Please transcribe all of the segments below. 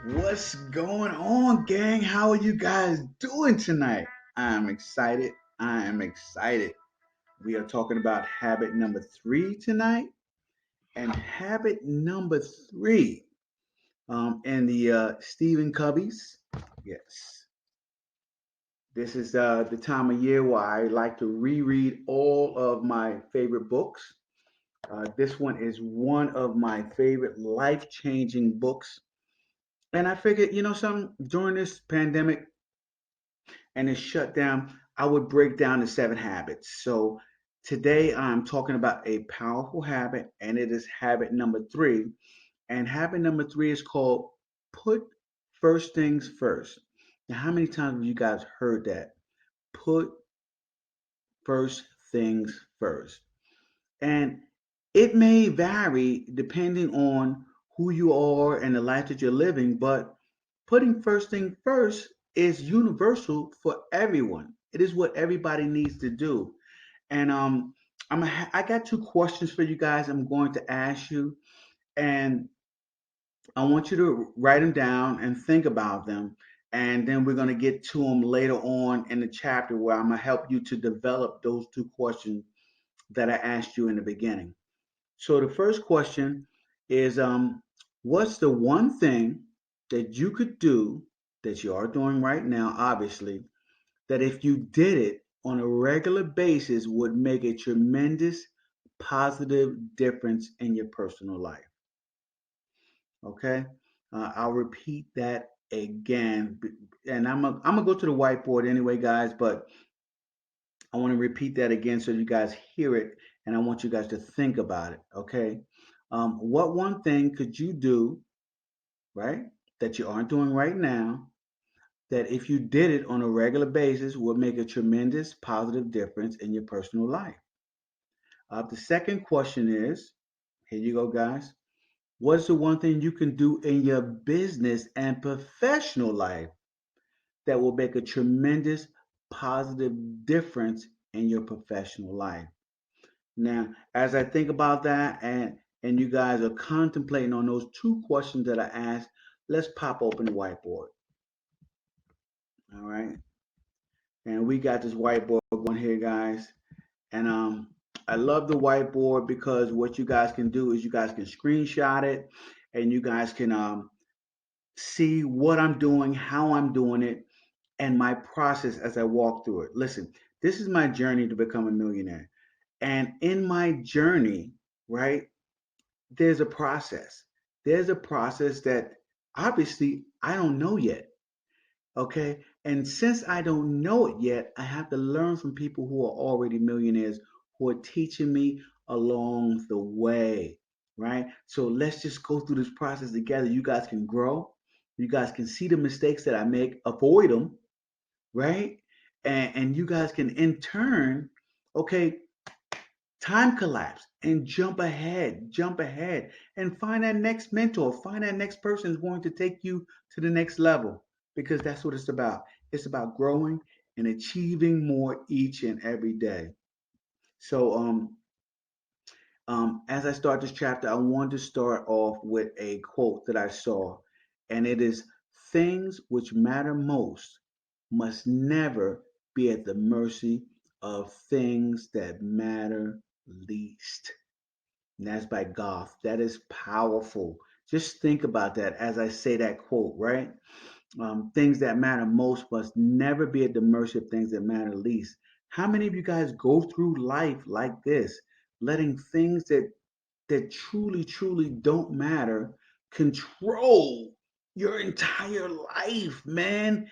What's going on, gang? How are you guys doing tonight? I'm excited. I am excited. We are talking about habit number three tonight. And habit number three in the Stephen Covey's. Yes. This is the time of year where I like to reread all of my favorite books. This one is one of my favorite life changing books. And I figured, something, during this pandemic, and is shut down, I would break down the seven habits. So today I'm talking about a powerful habit, and it is habit number three. And habit number three is called put first things first. Now, how many times have you guys heard that? Put first things first. And it may vary depending on who you are and the life that you're living, but putting first thing first is universal for everyone. It is what everybody needs to do. And I got two questions for you guys. I'm going to ask you, and I want you to write them down and think about them. And then we're going to get to them later on in the chapter where I'm going to help you to develop those two questions that I asked you in the beginning. So the first question is, what's the one thing that you could do that you are doing right now, obviously, that if you did it on a regular basis would make a tremendous positive difference in your personal life? Okay. I'll repeat that again. And I'm gonna go to the whiteboard anyway, guys, but I want to repeat that again so you guys hear it, and I want you guys to think about it. Okay. What one thing could you do, right, that you aren't doing right now, that if you did it on a regular basis would make a tremendous positive difference in your personal life? The second question is, here you go, guys. What's the one thing you can do in your business and professional life that will make a tremendous positive difference in your professional life? Now, as I think about that, and you guys are contemplating on those two questions that I asked, let's pop open the whiteboard. All right. And we got this whiteboard going here, guys. And I love the whiteboard because what you guys can do is you guys can screenshot it, and you guys can see what I'm doing, how I'm doing it, and my process as I walk through it. Listen, this is my journey to become a millionaire. And in my journey, right, there's a process. There's a process that obviously I don't know yet. Okay. And since I don't know it yet, I have to learn from people who are already millionaires who are teaching me along the way. Right. So let's just go through this process together. You guys can grow. You guys can see the mistakes that I make, avoid them. Right. And you guys can in turn, okay, time collapse and jump ahead and find that next mentor, find that next person who's going to take you to the next level, because that's what it's about. It's about growing and achieving more each and every day. So as I start this chapter, I want to start off with a quote that I saw, and it is, things which matter most must never be at the mercy of things that matter least. And that's by Goff. That is powerful. Just think about that as I say that quote, right? Things that matter most must never be at the mercy of things that matter least. How many of you guys go through life like this, letting things that truly, truly don't matter control your entire life, man?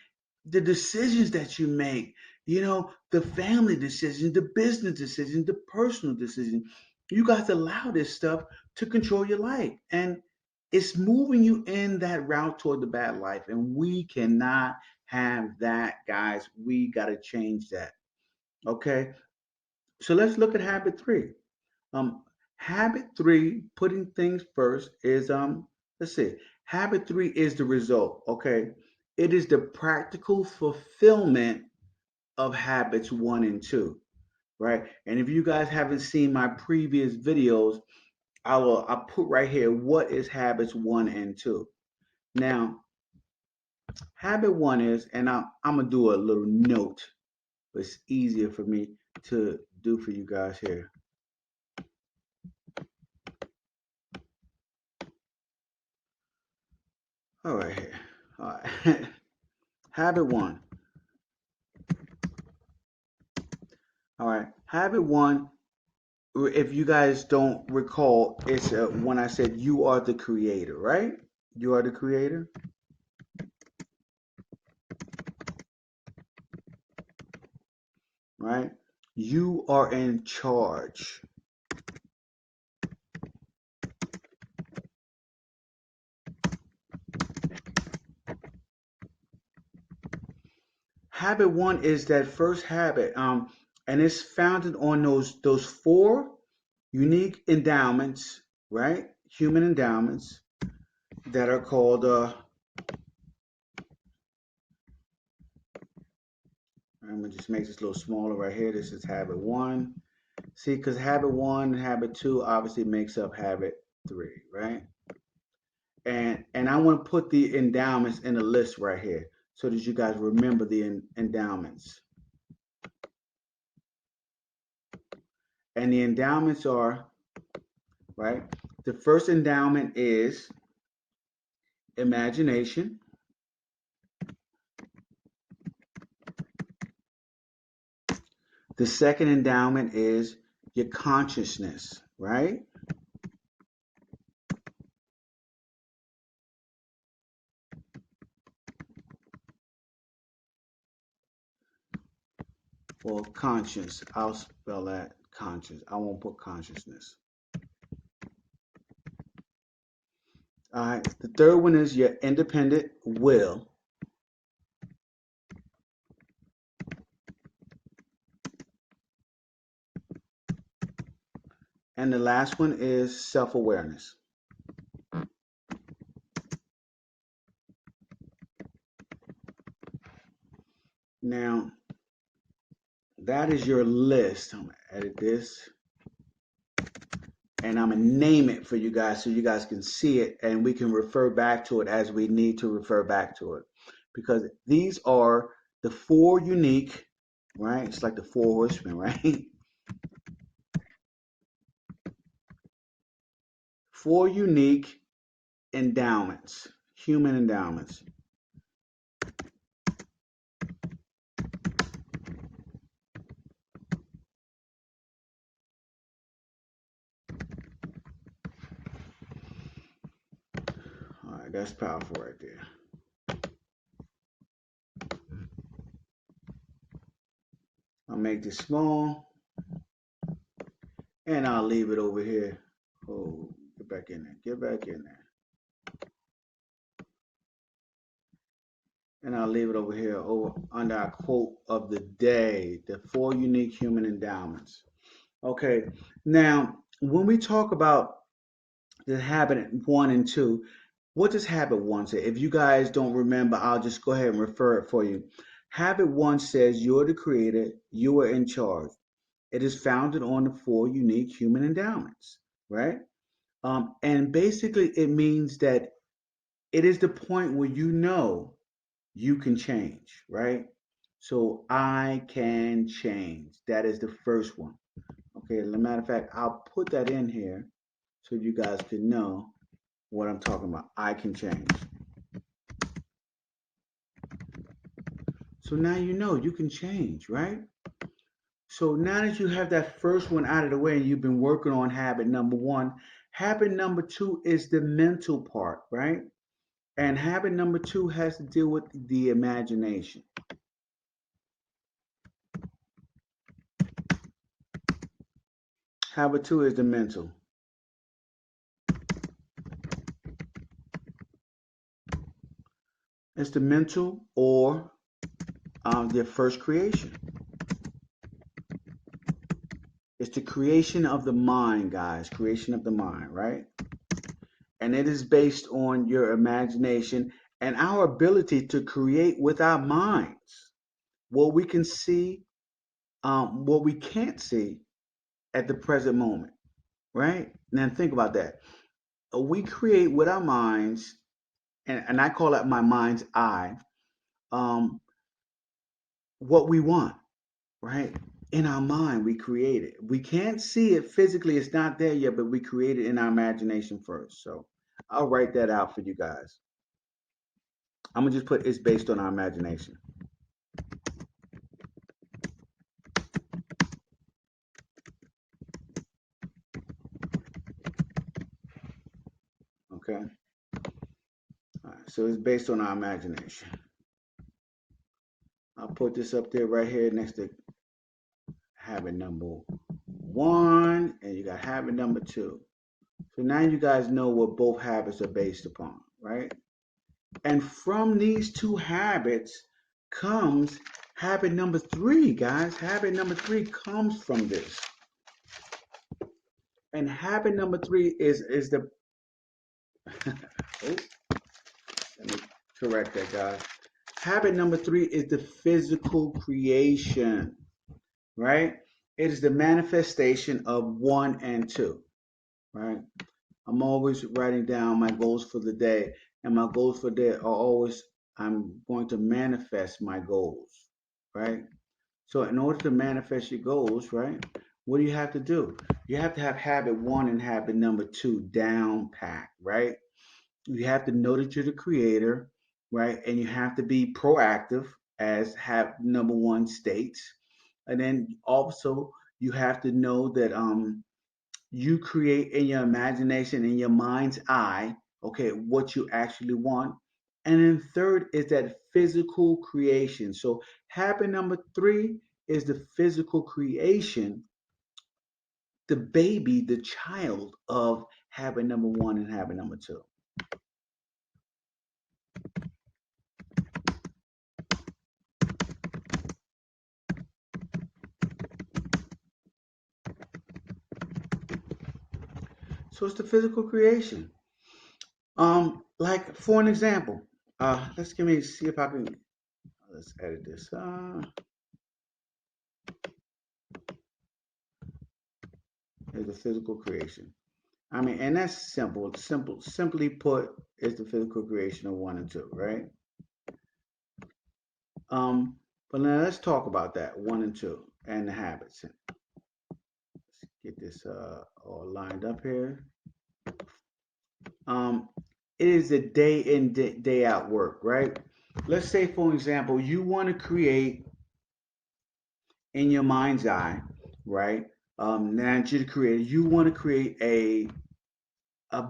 The decisions that you make, the family decisions, the business decisions, the personal decisions. You guys allow this stuff to control your life. And it's moving you in that route toward the bad life. And we cannot have that, guys. We got to change that. Okay. So let's look at habit three. Um, Habit three, putting things first, is let's see. Habit three is the result. Okay, it is the practical fulfillment of habits one and two, right? And if you guys haven't seen my previous videos, I'll put right here what is habits one and two. Now, Habit one is, and I'm gonna do a little note, but it's easier for me to do for you guys here. All right, here. All right. Habit one. All right. Habit one, if you guys don't recall, it's when I said you are the creator, right? You are the creator, right? You are in charge. Habit one is that first habit, and it's founded on those four unique endowments, right? Human endowments that are called. I'm gonna just make this a little smaller right here. This is habit one. See, because habit one and habit two obviously makes up habit three, right? And I want to put the endowments in a list right here so that you guys remember the endowments. And the endowments are, right? The first endowment is imagination. The second endowment is your consciousness, right? Or conscience. I'll spell that conscious. I won't put consciousness. All right. The third one is your independent will. And the last one is self awareness. Now, that is your list. I'm going to edit this and I'm going to name it for you guys so you guys can see it and we can refer back to it as we need to refer back to it. Because these are the four unique, right? It's like the four horsemen, right? Four unique endowments, human endowments. All right, that's powerful right there. I'll make this small and I'll leave it over here. Oh, get back in there. Get back in there. And I'll leave it over here over under our quote of the day, the four unique human endowments. Okay, now when we talk about the habit one and two, what does habit one say? If you guys don't remember, I'll just go ahead and refer it for you. Habit one says you're the creator, you are in charge. It is founded on the four unique human endowments, right? And basically, it means that it is the point where you know you can change, right? So I can change. That is the first one. Okay, as a matter of fact, I'll put that in here so you guys can know what I'm talking about. I can change. So now you know you can change, right? So now that you have that first one out of the way and you've been working on habit number one, habit number two is the mental part, right? And habit number two has to deal with the imagination. Habit two is the mental. It's the mental or their first creation. It's the creation of the mind, guys. Creation of the mind, right? And it is based on your imagination and our ability to create with our minds what we can see, what we can't see at the present moment, right? Now think about that. We create with our minds, and I call that my mind's eye. um, what we want, right? In our mind, we create it. We can't see it physically, it's not there yet, but we create it in our imagination first. So I'll write that out for you guys. I'm gonna just put it's based on our imagination. Okay. All right. So it's based on our imagination. I'll put this up there right here next to habit number one, and you got habit number two. So now you guys know what both habits are based upon, right? And from these two habits comes habit number three, guys. Habit number three comes from this. And habit number three is the oh, let me correct that, guys. Habit number three is the physical creation, right? It is the manifestation of one and two, right? I'm always writing down my goals for the day, and my goals for the day are always I'm going to manifest my goals, right? So in order to manifest your goals, right, what do you have to do? You have to have habit one and habit number two down pat, right? You have to know that you're the creator, right? And you have to be proactive, as have number one states. And then also you have to know that you create in your imagination, in your mind's eye, okay, what you actually want. And then third is that physical creation. So habit number three is the physical creation, the baby, the child of habit number one and habit number two. So it's the physical creation. Like for an example, let's give me see if I can let's edit this. Here's the physical creation. I mean, and that's simple. Simply put, is the physical creation of one and two, right? Um, but now let's talk about that one and two and the habits. Let's get this all lined up here. Um, it is a day in day out work, right? Let's say, for example, you want to create in your mind's eye, right? Now that you're the creator, you want to create a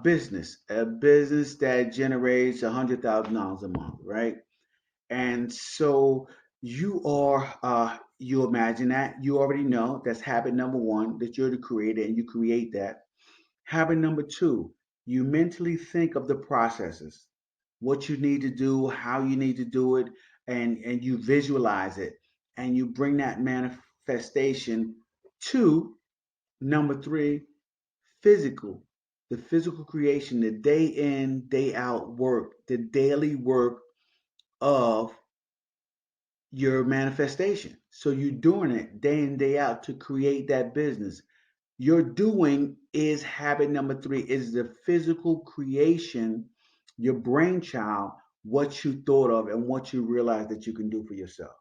business that generates $100,000 a month, right? And so you imagine that you already know that's habit number one, that you're the creator and you create that. Habit number two, you mentally think of the processes, what you need to do, how you need to do it, and you visualize it, and you bring that manifestation to number three, physical, the physical creation, the day in, day out work, the daily work of your manifestation. So you're doing it day in, day out to create that business. Your doing is habit number three, is the physical creation, your brainchild, what you thought of and what you realize that you can do for yourself.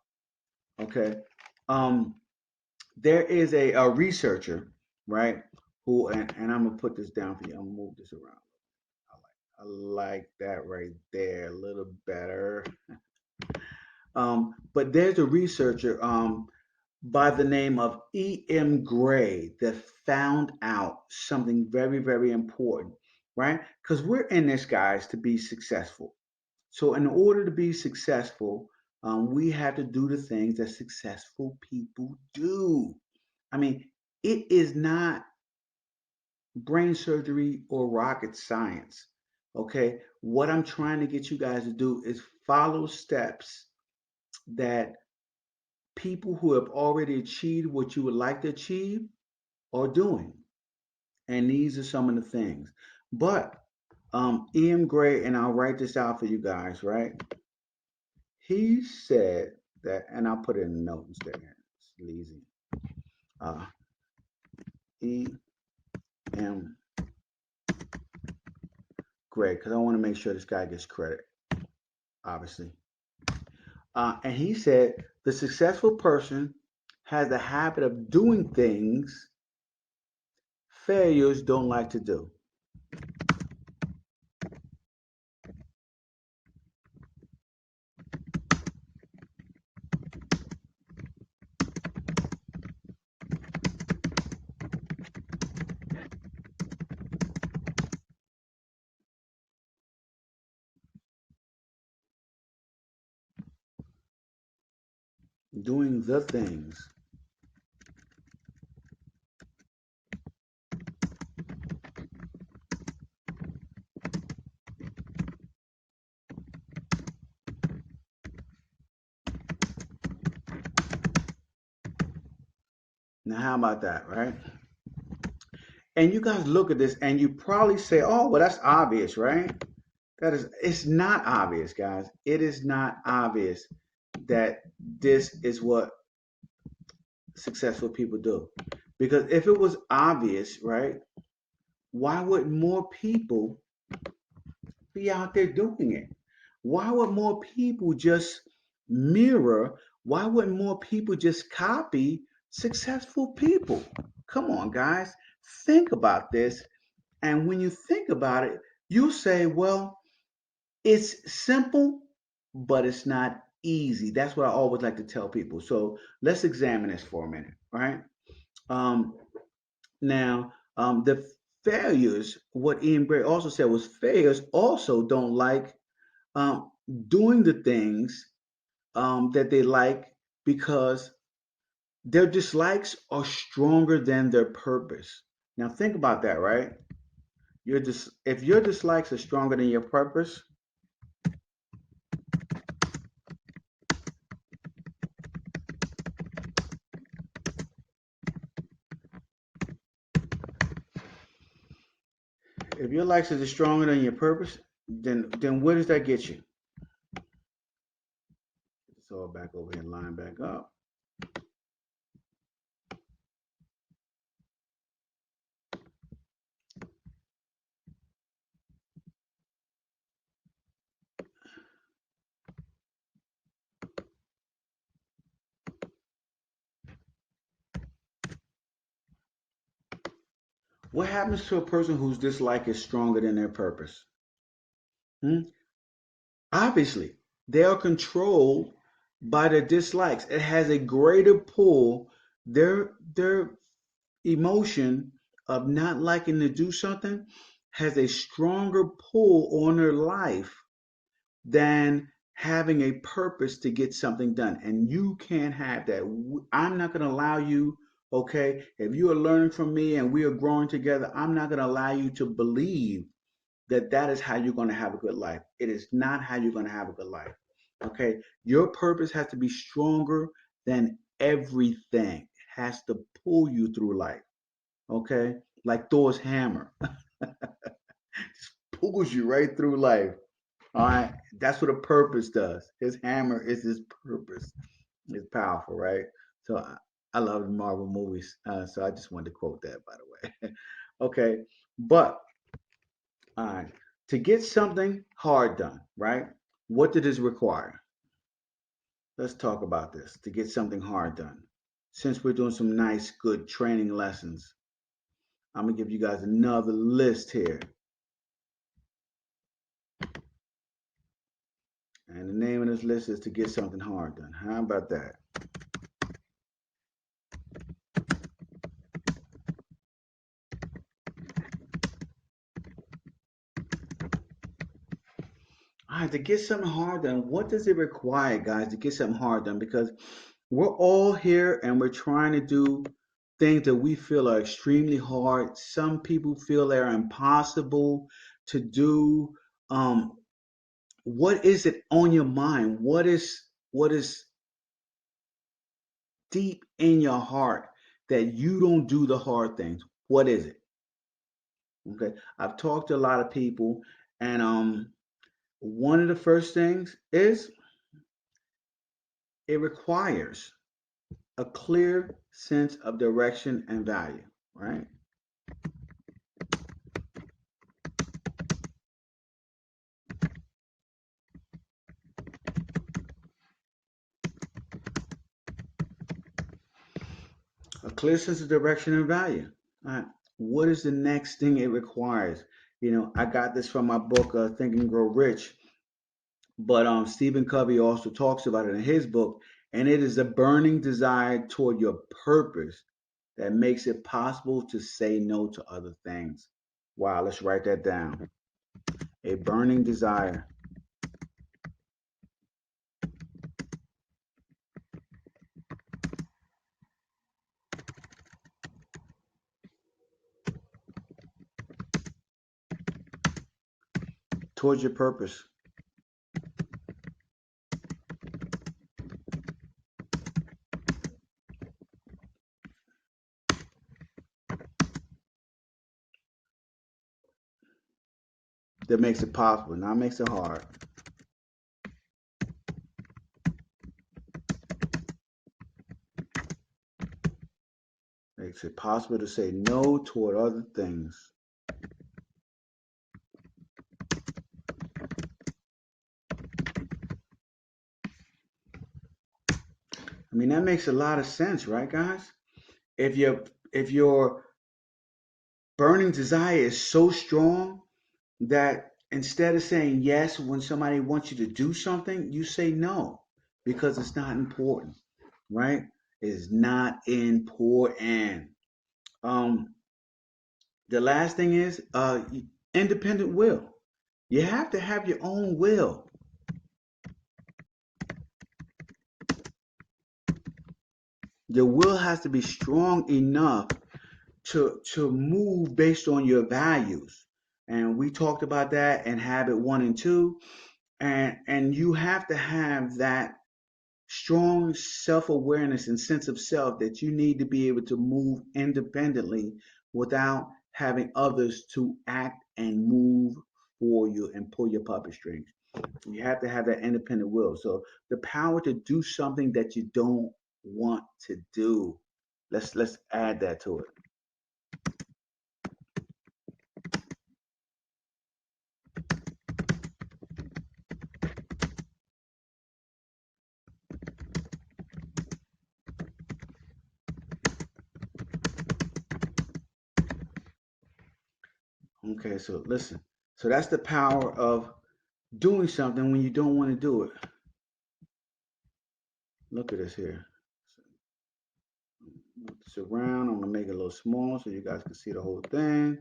Okay. Um, there is a researcher, right? Who and I'm gonna put this down for you. I'm gonna move this around. I like that right there a little better. But there's a researcher by the name of E.M. Gray that found out something very, very important, right? Because we're in this, guys, to be successful. So, in order to be successful, we have to do the things that successful people do. I mean, it is not brain surgery or rocket science. Okay. What I'm trying to get you guys to do is follow steps that people who have already achieved what you would like to achieve are doing. And these are some of the things. But Ian Gray, and I'll write this out for you guys, right? He said that, and I'll put it in the note instead. It's lazy. Uh, E.M. Gray, because I want to make sure this guy gets credit, obviously. And he said the successful person has the habit of doing things failures don't like to do. Doing the things. Now, how about that, right? And you guys look at this and you probably say, oh, well, that's obvious, right? It's not obvious, guys. It is not obvious that this is what successful people do. Because if it was obvious, right, why would more people be out there doing it? Why would more people just mirror? Why wouldn't more people just copy successful people? Come on, guys. Think about this. And when you think about it, you say, well, it's simple, but it's not easy. That's what I always like to tell people. So let's examine this for a minute, right? Um, the failures, what Ian Gray also said was failures also don't like um, doing the things that they like because their dislikes are stronger than their purpose. Now think about that, right? If your dislikes are stronger than your purpose, if your likes are stronger than your purpose, then where does that get you? It's all back over here, line back up. What happens to a person whose dislike is stronger than their purpose? Hmm? Obviously, they are controlled by their dislikes. It has a greater pull. Their emotion of not liking to do something has a stronger pull on their life than having a purpose to get something done. And you can't have that. I'm not going to allow you, okay, if you are learning from me and we are growing together, I'm not going to allow you to believe that that is how you're going to have a good life. It is not how you're going to have a good life. Okay, your purpose has to be stronger than everything. It has to pull you through life. Okay, like Thor's hammer, just pulls you right through life. All right, that's what a purpose does. His hammer is his purpose. It's powerful, right? So I love the Marvel movies, so I just wanted to quote that, by the way. Okay, but all right, to get something hard done, right? What did this require? Let's talk about this. To get something hard done, since we're doing some nice, good training lessons, I'm gonna give you guys another list here, and the name of this list is to get something hard done. How about that? All right, to get something hard done, what does it require, guys, to get something hard done? Because we're all here and we're trying to do things that we feel are extremely hard. Some people feel they're impossible to do. Um, what is it on your mind? What is deep in your heart that you don't do the hard things? What is it? Okay, I've talked to a lot of people, and one of the first things is it requires a clear sense of direction and value, right? A clear sense of direction and value. All right. What is the next thing it requires? I got this from my book, Think and Grow Rich, but Stephen Covey also talks about it in his book, and it is a burning desire toward your purpose that makes it possible to say no to other things. Wow, let's write that down. A burning desire towards your purpose that makes it possible, not makes it hard. Makes it possible to say no toward other things. I mean, that makes a lot of sense, right, guys? If your burning desire is so strong that instead of saying yes when somebody wants you to do something, you say no because it's not important, right? It's not important. Um, the last thing is independent will. You have to have your own will. Your will has to be strong enough to move based on your values. And we talked about that in habit 1 and 2. And you have to have that strong self-awareness and sense of self that you need to be able to move independently without having others to act and move for you and pull your puppet strings. You have to have that independent will. So the power to do something that you don't want to do. Let's add that to it. Okay, so listen. So that's the power of doing something when you don't want to do it. Look at this here. Move this around. I'm gonna make it a little smaller so you guys can see the whole thing.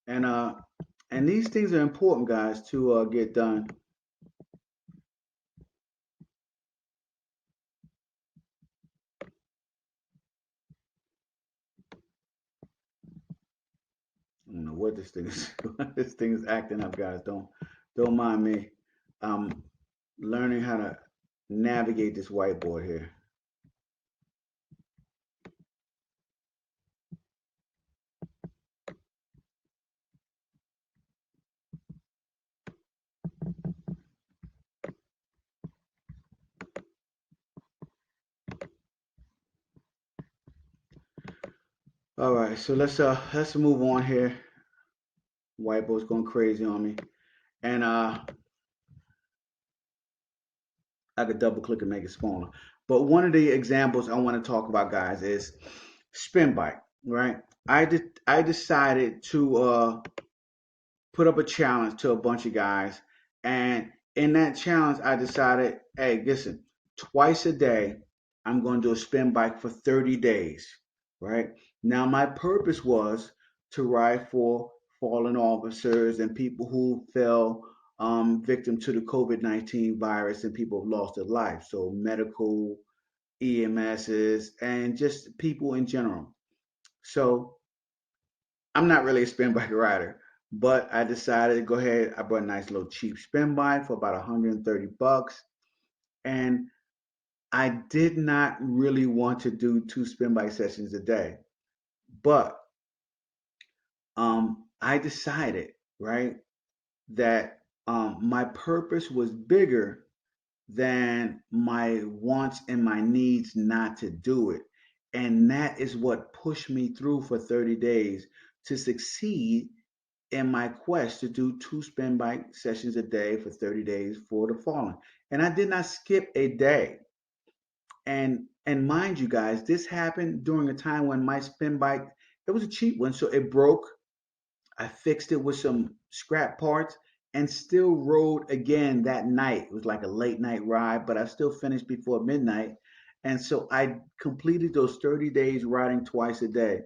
And and these things are important, guys, to get done. I don't know what this thing is. This thing is acting up, guys. Don't mind me. I'm learning how to navigate this whiteboard here. All right, so let's move on here. Whiteboard's going crazy on me, and I could double click and make it smaller. But one of the examples I want to talk about, guys, is spin bike. Right? I decided to put up a challenge to a bunch of guys, and in that challenge, I decided, hey, listen, twice a day, I'm going to do a spin bike for 30 days. Right? Now, my purpose was to ride for fallen officers and people who fell victim to the COVID-19 virus and people have lost their life. So medical, EMSs, and just people in general. So I'm not really a spin bike rider, but I decided to go ahead. I bought a nice little cheap spin bike for about 130 bucks. And I did not really want to do 2 spin bike sessions a day. But I decided, right, that my purpose was bigger than my wants and my needs not to do it. And that is what pushed me through for 30 days to succeed in my quest to do 2 spin bike sessions a day for 30 days for the fallen. And I did not skip a day. And mind you guys, this happened during a time when my spin bike, it was a cheap one, so it broke. I fixed it with some scrap parts and still rode again that night. It was like a late night ride, but I still finished before midnight. And so I completed those 30 days riding twice a day.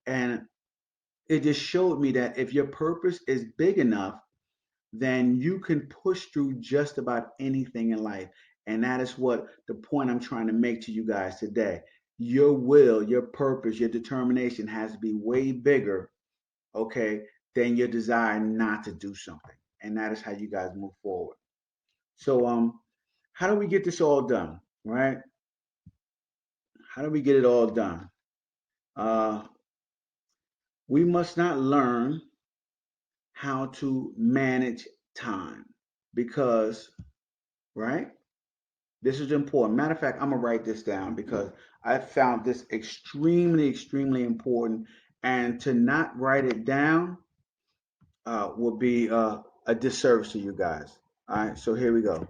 And it just showed me that if your purpose is big enough, then you can push through just about anything in life. And that is what the point I'm trying to make to you guys today. Your will, your purpose, your determination has to be way bigger, okay, than your desire not to do something. And that is how you guys move forward. So how do we get this all done? Right? How do we get it all done? Uh we must not learn how to manage time because, right? This is important. Matter of fact, I'm gonna write this down because I found this extremely, extremely important. And to not write it down would be a disservice to you guys. All right, so here we go.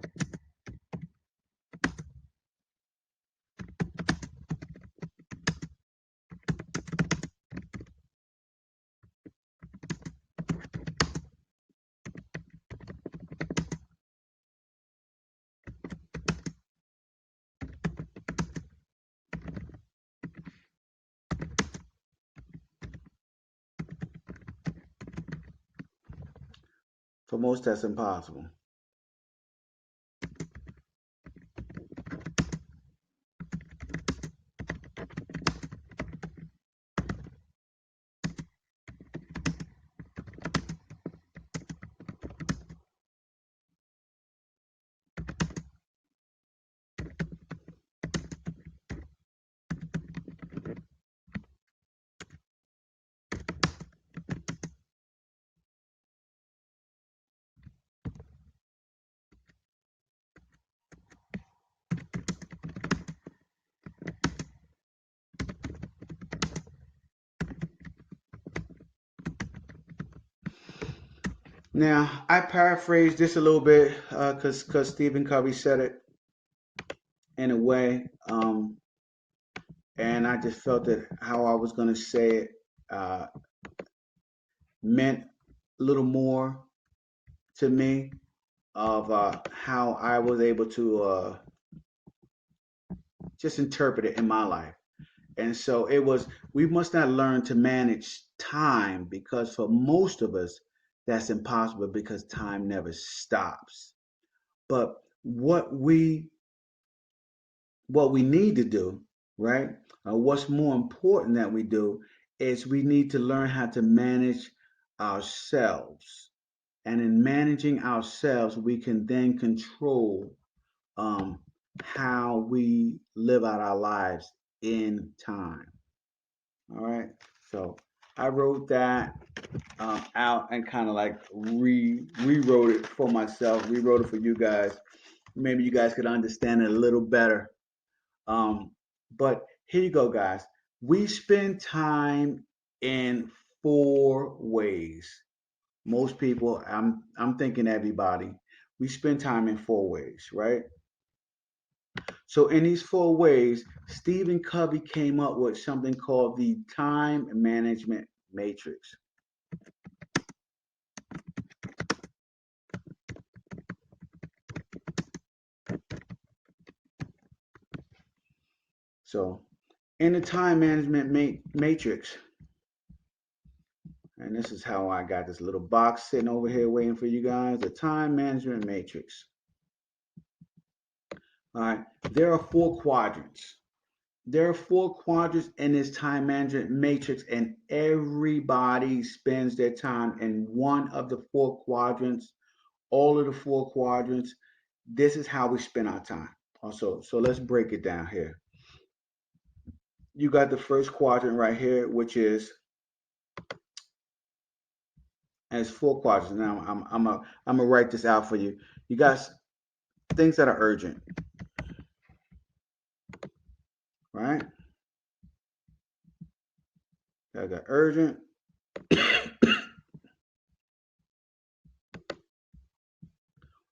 For most, that's impossible. Now, I paraphrased this a little bit because Stephen Covey said it in a way, and I just felt that how I was going to say it uh, meant a little more to me of how I was able to just interpret it in my life. And so it was, we must not learn to manage time because for most of us, that's impossible because time never stops. But what we need to do, right? What's more important that we do is we need to learn how to manage ourselves. And in managing ourselves, we can then control um, how we live out our lives in time. All right. So I wrote that out and kind of like rewrote it for myself, rewrote it for you guys. Maybe you guys could understand it a little better. Um, but here you go, guys. We spend time in four ways. Most people, I'm thinking everybody, we spend time in four ways, right? So in these four ways, Stephen Covey came up with something called the time management matrix. So in the time management matrix, and this is how I got this little box sitting over here waiting for you guys, the time management matrix. All right, there are four quadrants. There are four quadrants in this time management matrix, and everybody spends their time in one of the four quadrants, all of the four quadrants. This is how we spend our time. Also, so let's break it down here. You got the first quadrant right here, which is as four quadrants. Now I'm gonna write this out for you. You got things that are urgent, right? I got urgent,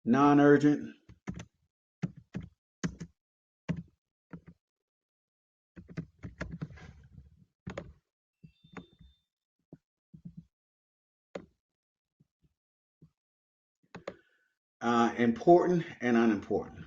non-urgent, important and unimportant.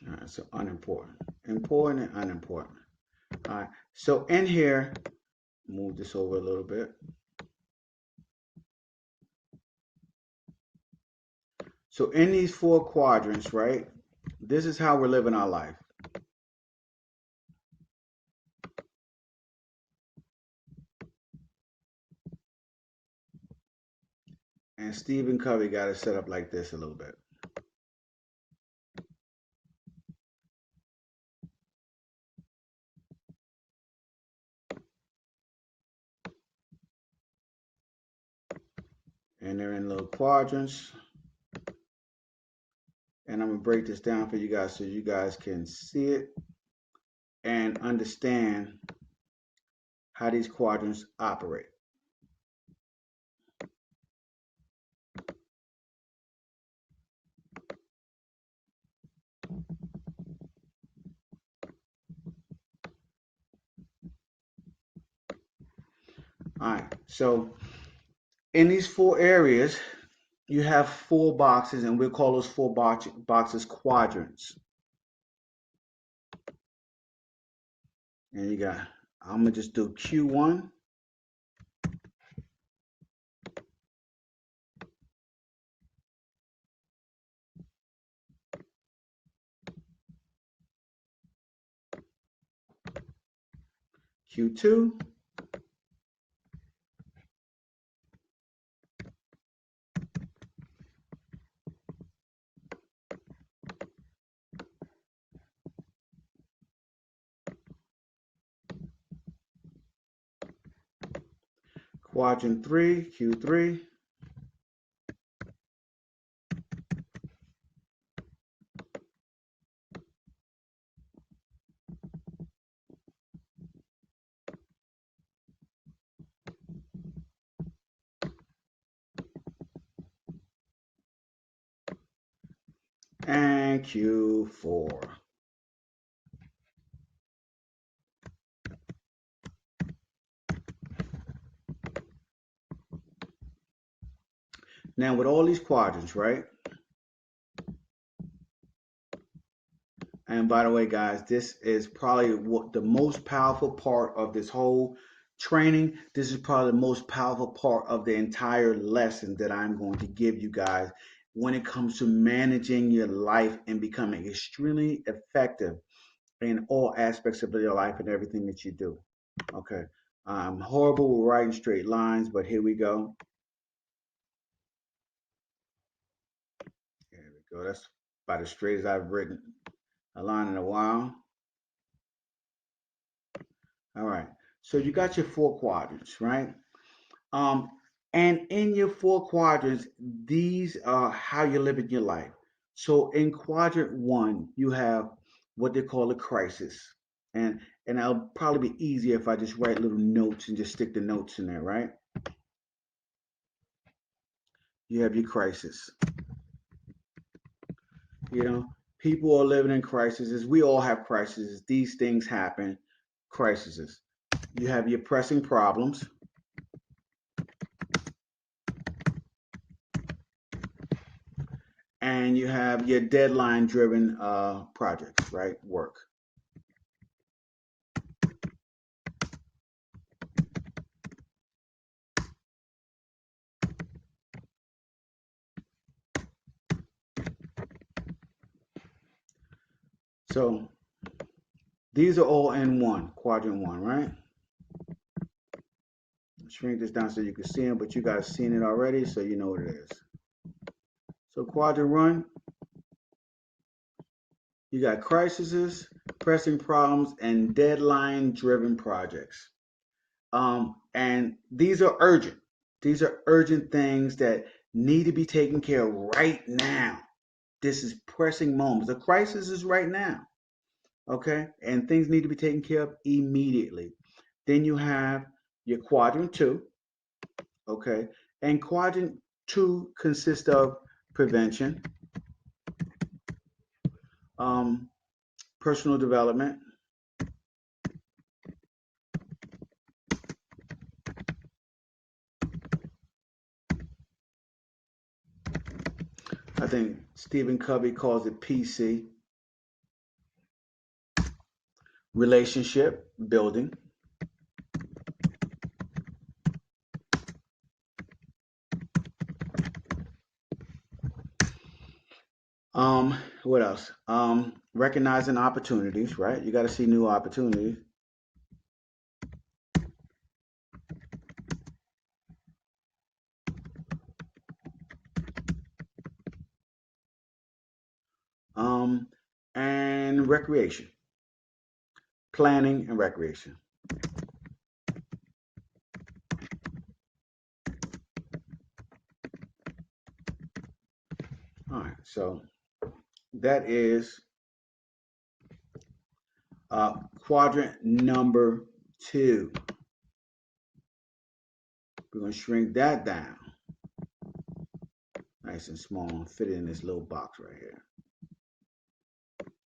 All right, so unimportant, important and unimportant. All right, so in here, move this over a little bit. So in these four quadrants, right, this is how we're living our life. And Stephen Covey got it set up like this a little bit. And they're in little quadrants. And I'm going to break this down for you guys so you guys can see it and understand how these quadrants operate. All right, so in these four areas, you have four boxes, and we'll call those four boxes quadrants. And you got, I'm going to just do Q1. Q2. Quadrant 3, Q3. And Q4. Now with all these quadrants, right? And by the way, guys, this is probably what the most powerful part of this whole training. This is probably the most powerful part of the entire lesson that I'm going to give you guys when it comes to managing your life and becoming extremely effective in all aspects of your life and everything that you do. Okay. I'm horrible with writing straight lines, but here we go. There we go. That's about as straight as I've written a line in a while. All right. So you got your four quadrants, right? Um, and in your four quadrants, these are how you're living your life. So in quadrant one, you have what they call a crisis. And it'll probably be easier if I just write little notes and just stick the notes in there, right? You have your crisis. You know, people are living in crises. We all have crises. These things happen. Crises. You have your pressing problems. And you have your deadline driven projects, right? Work. So these are all in one, quadrant one, right? Shrink this down so you can see them, but you guys seen it already, so you know what it is. So quadrant one, you got crises, pressing problems, and deadline driven projects. And these are urgent. These are urgent things that need to be taken care of right now. This is pressing moments. The crisis is right now. Okay? And things need to be taken care of immediately. Then you have your quadrant two. Okay? And quadrant two consists of prevention, um, personal development, I think Stephen Covey calls it PC, relationship building, what else? Recognizing opportunities, right? You got to see new opportunities. Um, and recreation, planning and recreation. All right, so that is quadrant number two. We're going to shrink that down nice and small and fit it in this little box right here.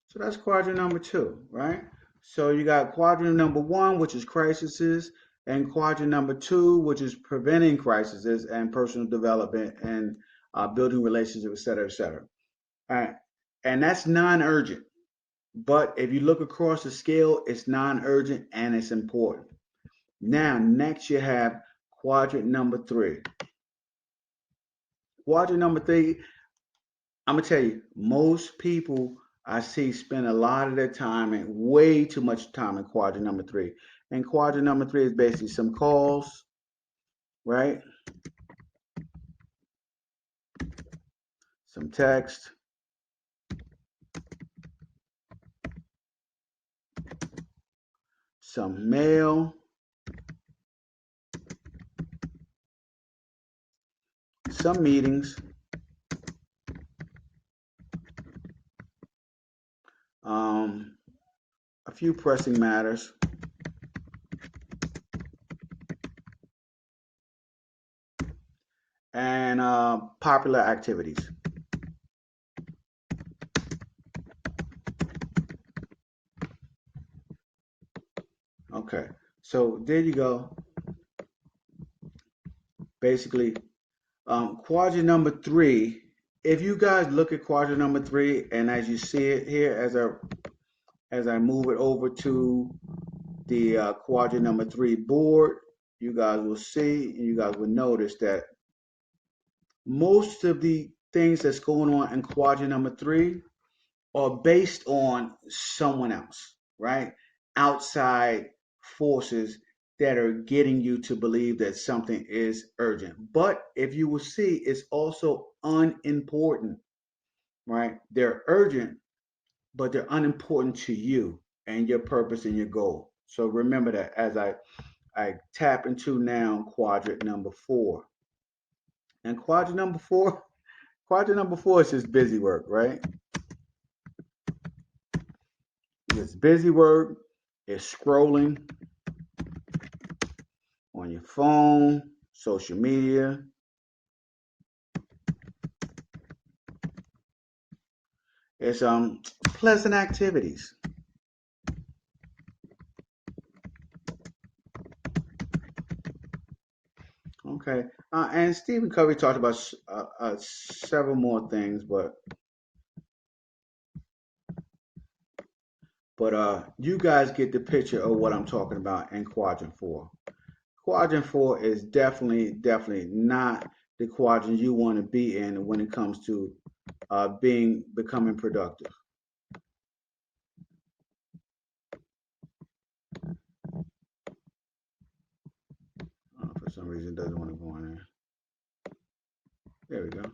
So that's quadrant number two, right? So you got quadrant number one, which is crises, and quadrant number two, which is preventing crises and personal development and building relationships, et cetera, et cetera. All right. And that's non-urgent. But if you look across the scale, it's non-urgent and it's important. Now, next you have quadrant number three. Quadrant number three, I'm gonna tell you, most people I see spend a lot of their time and way too much time in quadrant number three. And quadrant number three is basically some calls, right? Some text, some mail, some meetings, a few pressing matters, and popular activities. Okay, so there you go. Basically, quadrant number three. If you guys look at quadrant number three, and as you see it here, as I move it over to the quadrant number three board, you guys will see, and you guys will notice that most of the things that's going on in quadrant number three are based on someone else, right? Outside forces that are getting you to believe that something is urgent. But if you will see, it's also unimportant, right? They're urgent, but they're unimportant to you and your purpose and your goal. So remember that as I tap into now quadrant number four. And quadrant number four is just busy work, right? It's busy work, it's scrolling on your phone, social media. It's pleasant activities. Okay, and Stephen Covey talked about several more things, but you guys get the picture of what I'm talking about in quadrant four. Quadrant four is definitely not the quadrant you want to be in when it comes to becoming productive. For some reason, it doesn't want to go in there. There we go.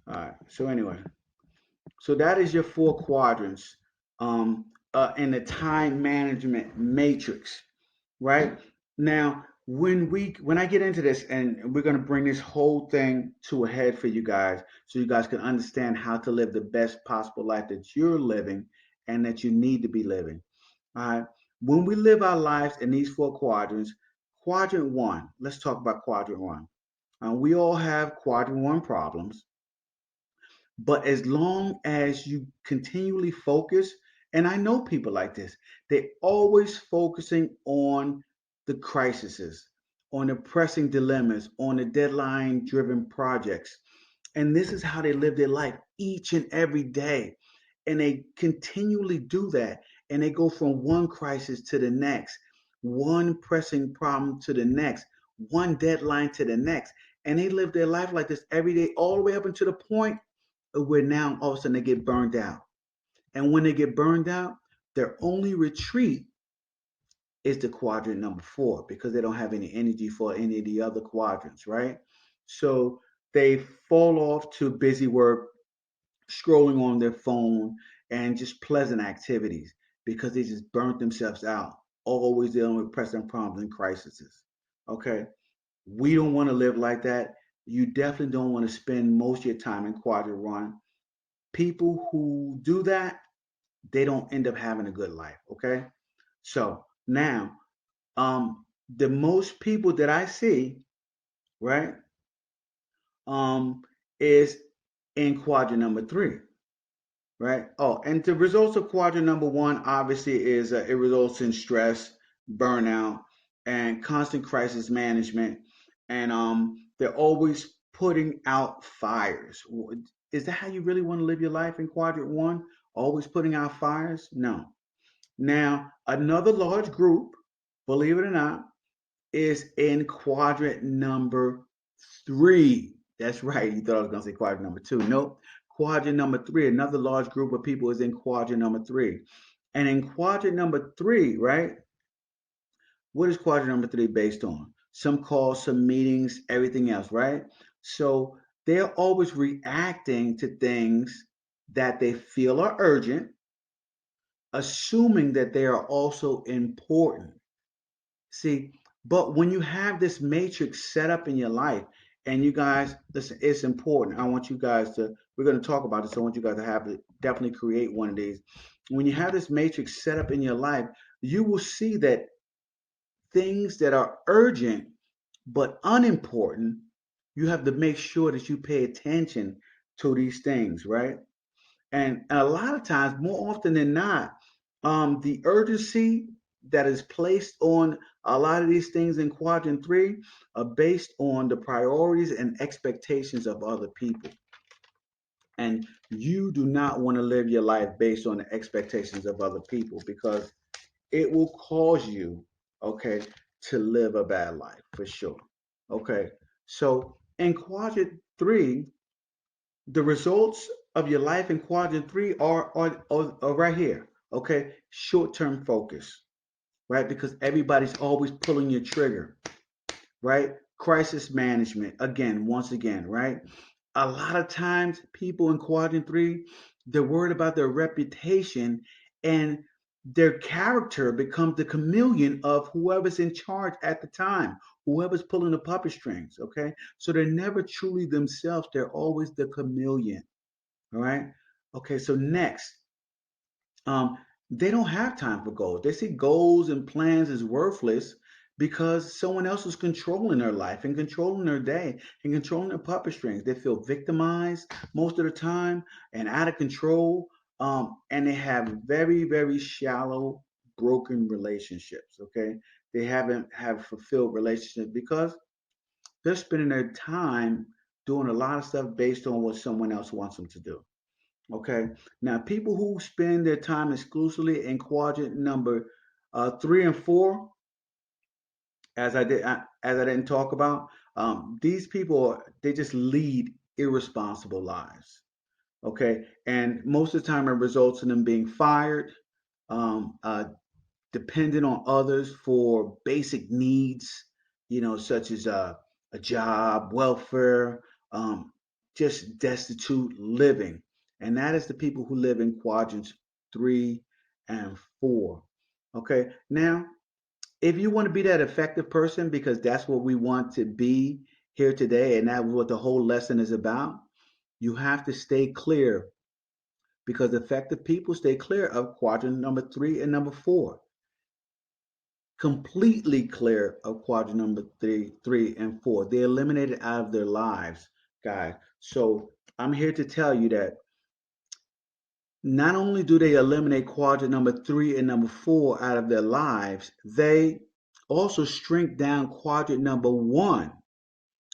All right. So anyway, so that is your four quadrants in the time management matrix, right? Now, When I get into this, and we're going to bring this whole thing to a head for you guys, so you guys can understand how to live the best possible life that you're living and that you need to be living. All right. When we live our lives in these four quadrants, quadrant one, let's talk about quadrant one. We all have quadrant one problems. But as long as you continually focus, and I know people like this, they're always focusing on the crises, on the pressing dilemmas, on the deadline driven projects. And this is how they live their life each and every day. And they continually do that. And they go from one crisis to the next, one pressing problem to the next, one deadline to the next. And they live their life like this every day, all the way up until the point where now all of a sudden they get burned out. And when they get burned out, their only retreat is the quadrant number four because they don't have any energy for any of the other quadrants, right? So they fall off to busy work, scrolling on their phone, and just pleasant activities because they just burnt themselves out, always dealing with pressing problems and crises. Okay, we don't want to live like that. You definitely don't want to spend most of your time in quadrant one. People who do that, they don't end up having a good life. Okay. So now, the most people that I see, right, um, is in quadrant number three, right? Oh, and the results of quadrant number one obviously is it results in stress, burnout, and constant crisis management, and they're always putting out fires. Is that how you really want to live your life in quadrant one? Always putting out fires? No. Now, another large group, believe it or not, is in quadrant number three. That's right. You thought I was going to say quadrant number two. Nope. Quadrant number three, another large group of people is in quadrant number three. And in quadrant number three, right? What is quadrant number three based on? Some calls, some meetings, everything else, right? So they're always reacting to things that they feel are urgent, assuming that they are also important. See, but when you have this matrix set up in your life, and you guys, listen, it's important. I want you guys to, we're going to talk about this. I want you guys to have to definitely create one of these. When you have this matrix set up in your life, you will see that things that are urgent but unimportant, you have to make sure that you pay attention to these things, right? And a lot of times, more often than not, the urgency that is placed on a lot of these things in quadrant three are based on the priorities and expectations of other people. And you do not want to live your life based on the expectations of other people because it will cause you, okay, to live a bad life for sure. Okay. So in quadrant three, the results of your life in quadrant three are right here. Okay. Short term focus, right? Because everybody's always pulling your trigger, right? Crisis management, again, once again, right? A lot of times, people in quadrant three, they're worried about their reputation, and their character becomes the chameleon of whoever's in charge at the time, whoever's pulling the puppet strings. Okay. So they're never truly themselves, they're always the chameleon. All right. Okay. So next, um, they don't have time for goals. They see goals and plans as worthless because someone else is controlling their life and controlling their day and controlling their puppet strings. They feel victimized most of the time and out of control. And they have very, very shallow, broken relationships. Okay. They haven't have fulfilled relationships because they're spending their time doing a lot of stuff based on what someone else wants them to do. Okay. Now, people who spend their time exclusively in quadrant number three and four, as I didn't talk about, these people they just lead irresponsible lives. Okay, and most of the time it results in them being fired, um, uh, dependent on others for basic needs, such as a job, welfare, um, just destitute living. And that is the people who live in quadrants three and four. Okay, now if you want to be that effective person, because that's what we want to be here today, and that's what the whole lesson is about, you have to stay clear, because effective people stay clear of quadrant number 3 and number 4. Completely clear of quadrant number three and 4. They eliminate it out of their lives, guys. So I'm here to tell you that not only do they eliminate quadrant number 3 and number 4 out of their lives, they also shrink down quadrant number 1,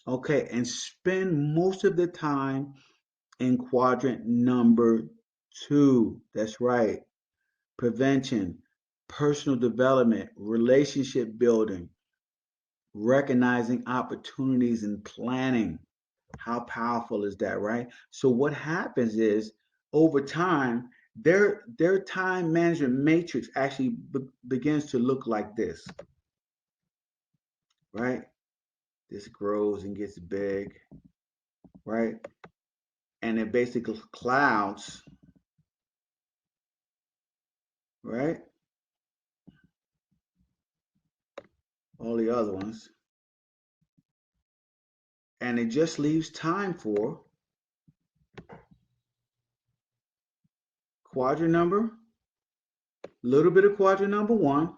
okay, and spend most of the time in quadrant number 2. That's right. Prevention, personal development, relationship building, recognizing opportunities and planning. How powerful is that, right? So what happens is over time, their time management matrix actually begins to look like this, right? This grows and gets big, right? And it basically clouds, right? All the other ones. And it just leaves time for quadrant number, little bit of quadrant number 1,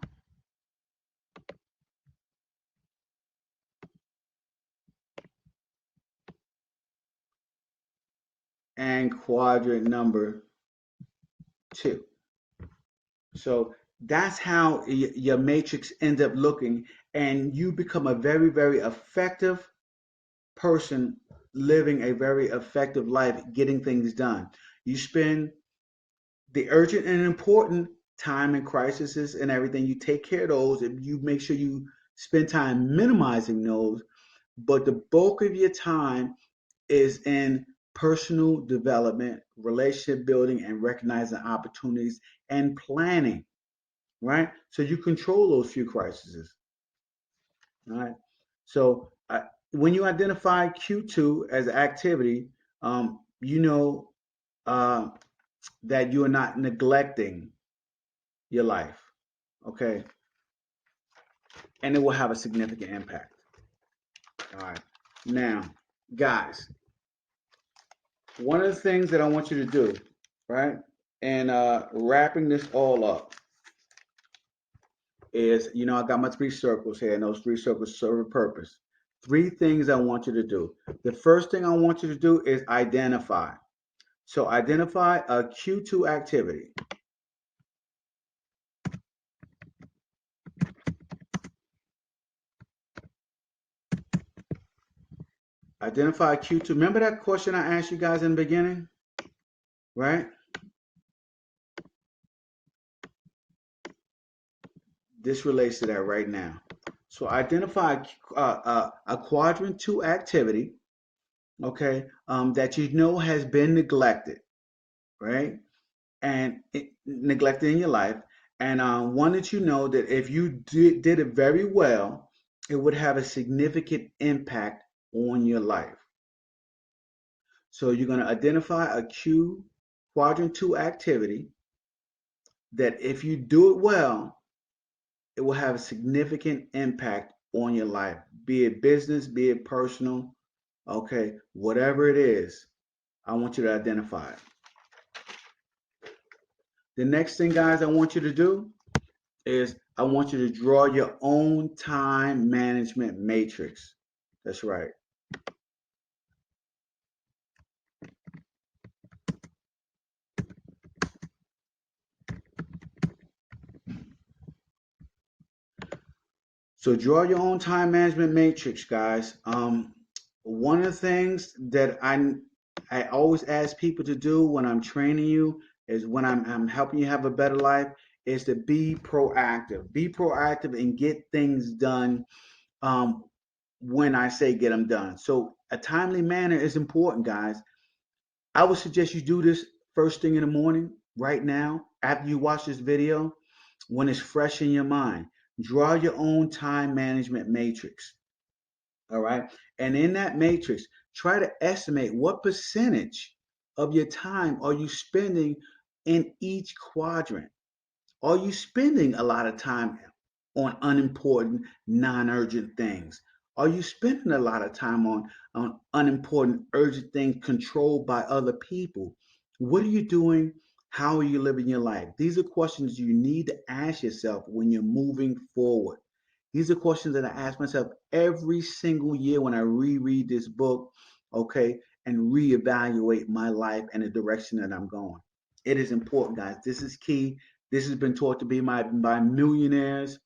and quadrant number 2. So that's how your matrix ends up looking, and you become a very, very effective person living a very effective life, getting things done. You spend the urgent and important time in crises and everything. You take care of those, and you make sure you spend time minimizing those. But the bulk of your time is in personal development, relationship building, and recognizing opportunities and planning, right? So you control those few crises, right? So when you identify Q2 as an activity, you know uh, that you are not neglecting your life, okay? And it will have a significant impact. All right. Now, guys, one of the things that I want you to do, right, and wrapping this all up is, I got my 3 circles here, and those 3 circles serve a purpose. 3 things I want you to do. The first thing I want you to do is identify. So identify a Q2 activity. Identify Q2. Remember that question I asked you guys in the beginning, right? This relates to that right now. So identify a quadrant 2 activity, okay, that you know has been neglected, right? And neglected in your life, and one that you know that if you did it very well, it would have a significant impact on your life. So you're going to identify a quadrant 2 activity that if you do it well, it will have a significant impact on your life, be it business, be it personal, okay, whatever it is, I want you to identify it. The next thing, guys, I want you to do is I want you to draw your own time management matrix. That's right. So draw your own time management matrix, guys. One of the things that I always ask people to do when I'm training you is when I'm helping you have a better life is to be proactive. Be proactive and get things done when I say get them done. So a timely manner is important, guys. I would suggest you do this first thing in the morning, right now, after you watch this video, when it's fresh in your mind. Draw your own time management matrix. All right. And in that matrix, try to estimate what percentage of your time are you spending in each quadrant. Are you spending a lot of time on unimportant, non-urgent things? Are you spending a lot of time on unimportant, urgent things controlled by other people? What are you doing? How are you living your life? These are questions you need to ask yourself when you're moving forward. These are questions that I ask myself every single year when I reread this book, okay, and reevaluate my life and the direction that I'm going. It is important, guys. This is key. This has been taught to be by millionaires,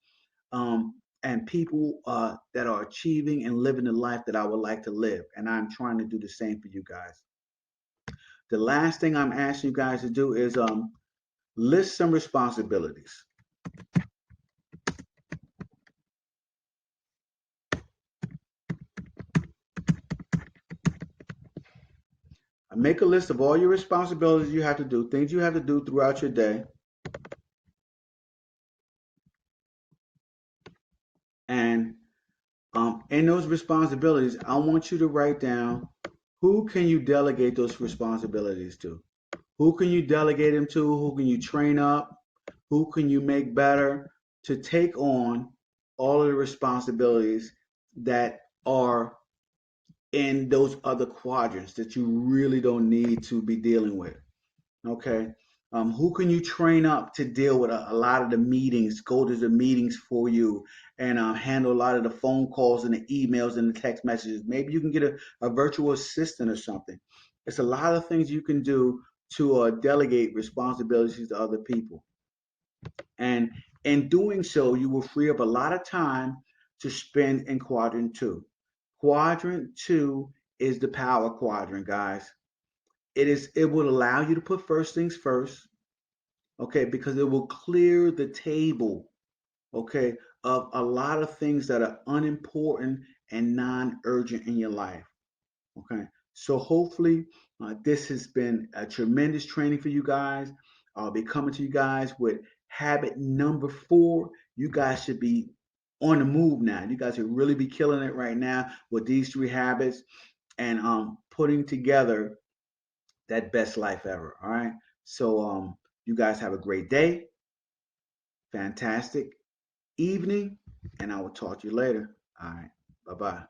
and people that are achieving and living the life that I would like to live. And I'm trying to do the same for you guys. The last thing I'm asking you guys to do is list some responsibilities. Make a list of all your responsibilities you have to do, things you have to do throughout your day. And in those responsibilities, I want you to write down who can you delegate those responsibilities to? Who can you delegate them to? Who can you train up? Who can you make better to take on all of the responsibilities that are in those other quadrants that you really don't need to be dealing with? Okay. Who can you train up to deal with a lot of the meetings, go to the meetings for you, and handle a lot of the phone calls and the emails and the text messages? Maybe you can get a virtual assistant or something. It's a lot of things you can do to delegate responsibilities to other people. And in doing so, you will free up a lot of time to spend in quadrant two. Quadrant two is the power quadrant, guys. It will allow you to put first things first, okay, because it will clear the table, okay, of a lot of things that are unimportant and non-urgent in your life. Okay, so hopefully this has been a tremendous training for you guys. I'll be coming to you guys with habit number 4. You guys should be on the move now. You guys should really be killing it right now with these 3 habits and putting together that best life ever. All right. So you guys have a great day, fantastic evening, and I will talk to you later. All right. Bye bye.